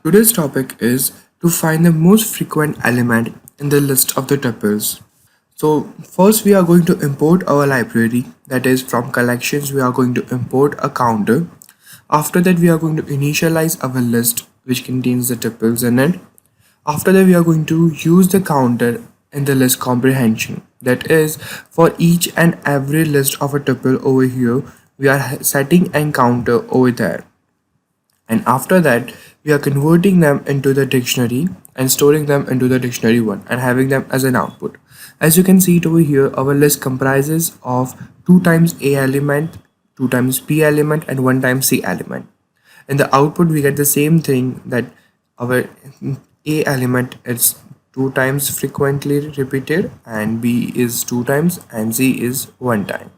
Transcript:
Today's topic is to find the most frequent element in the list of the tuples. So first we are going to import our library, that is from collections we are going to import a counter. After that we are going to initialize our list which contains the tuples in it. After that we are going to use the counter in the list comprehension. That is, for each and every list of a tuple over here we are setting an counter over there, and after that we are converting them into the dictionary and storing them into the dictionary one and having them as an output. As you can see it over here, our list comprises of 2 times a element, 2 times b element, and 1 times c element. In the output we get the same thing, that our a element is 2 times frequently repeated and b is 2 times and c is 1 time.